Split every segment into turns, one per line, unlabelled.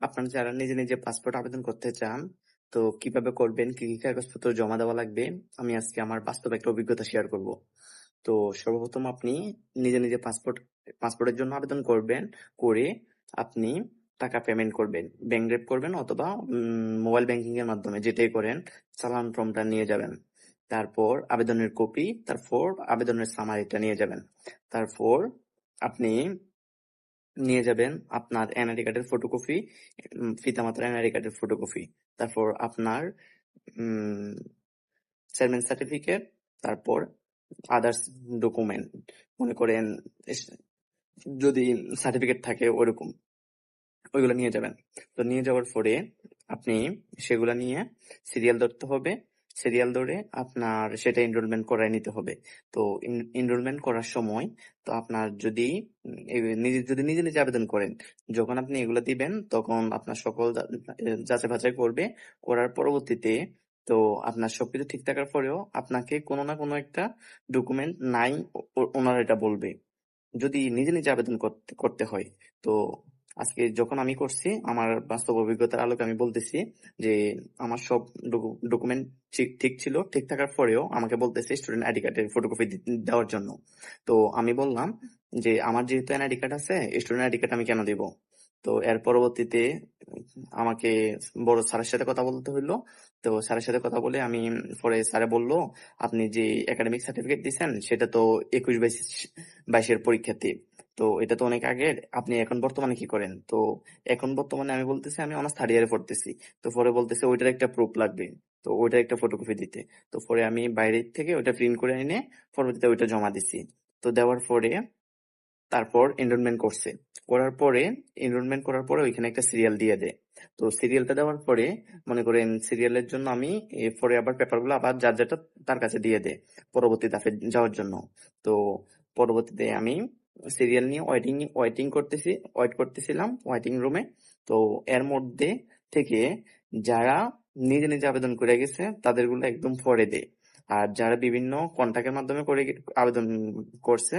আপনারা যারা নিজে, নিজে পাসপোর্ট আবেদন করতে চান, তো কিভাবে করবেন, কি, কি কাগজপত্র জমা দেওয়া লাগবে, আমি আজকে আমার বাস্তব একটা অভিজ্ঞতা শেয়ার করব। তো সর্বপ্রথম আপনি নিজে, নিজে পাসপোর্টের জন্য আবেদন করবেন, করে আপনি টাকা পেমেন্ট করবেন। ব্যাংক ড্রাফট করবেন অথবা মোবাইল ব্যাংকিং এর মাধ্যমে যেটাই করেন, চালান ফর্মটা নিয়ে যাবেন। তারপর আবেদনের কপি, তারপর আবেদনের সামারিটা নিয়ে যাবেন। তারপর আপনি নিয়ে যাবেন আপনার এনআইডি কার্ডের ফটোকপি, পিতামাতার এনআইডি কার্ডের ফটোকপি, তারপর আপনার চেয়ারম্যান সার্টিফিকেট, তারপর আদার্স ডকুমেন্ট, মনে করেন যদি সার্টিফিকেট থাকে ওরকম, ওইগুলো নিয়ে যাবেন। তো নিয়ে যাওয়ার পরে আপনি সেগুলা নিয়ে সিরিয়াল ধরতে হবে। সিরিয়াল ধরে আপনার সেটা এনরোলমেন্ট করায় নিতে হবে। তো এনরোলমেন্ট করার সময় তো আপনার যদি নিজে নিজে আবেদন করেন, যখন আপনি এগুলো দিবেন তখন আপনার সকল যাচাই বাছাই করবে। করার পরবর্তীতে তো আপনার সবকিছু ঠিক থাকার পরেও আপনাকে কোনো না কোনো একটা ডকুমেন্ট নাই, ওনারা এটা বলবে যদি নিজে নিজে আবেদন করতে হয়। তো আজকে যখন আমি করছি আমার বাস্তব অভিজ্ঞতার আলোকে আমি বলতেছি যে আমার সব ডকুমেন্ট ঠিক ছিল। ঠিক থাকার পরেও আমাকে বলতেছে স্টুডেন্ট আইডি কার্ডের ফটোকপি দেওয়ার জন্য। তো আমি বললাম যে আমার যেহেতু এনআইডি কার্ড আছে, স্টুডেন্ট আইডি কার্ড আমি কেন দিব। তো এর পরবর্তীতে আমাকে বড় স্যারের সাথে কথা বলতে হইলো। তো স্যারের সাথে কথা বলে আমি পরে স্যারে বললো আপনি যে একাডেমিক সার্টিফিকেট দিচ্ছেন সেটা তো 21-22-22-এর পরীক্ষার্থী। তো এটা তো অনেক আগের, আপনি এখন বর্তমানে কি করেন। তো এখন বর্তমানে আমি বলতেছি আমি অনার্স থার্ড ইয়ারে পড়তেছি। তো পরে বলতেছে ওইটার একটা প্রুফ লাগবে, তো ওইটার একটা ফটোকপি দিতে। তো পরে আমি বাইরে থেকে ওইটা প্রিন্ট করে এনে পরবর্তীতে ওইটা জমা দিছি। তো দেওয়ার পরে তারপর এনরোলমেন্ট করছে। করার পরে এনরোলমেন্ট করার পরে ওইখানে একটা সিরিয়াল দিয়ে দেয়। তো সিরিয়ালটা দেওয়ার পরে মনে করেন সিরিয়ালের জন্য আমি পরে আবার পেপারগুলো আবার যার যেটা তার কাছে দিয়ে দেয় পরবর্তী ধাপে যাওয়ার জন্য। তো পরবর্তীতে আমি সিরিয়াল নিয়ে ওয়েট করতেছিলাম ওয়েটিং রুমে। তো এর মধ্যে থেকে যারা নিজে নিজে আবেদন করে গেছে তাদেরগুলো একদম পরে দেয়। আর যারা বিভিন্ন কন্টাক্টের মাধ্যমে আবেদন করছে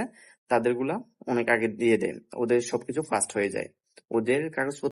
তাদেরগুলা অনেক আগে দিয়ে দেয়। ওদের সবকিছু ফাস্ট হয়ে যায়। ওদের কাগজপত্র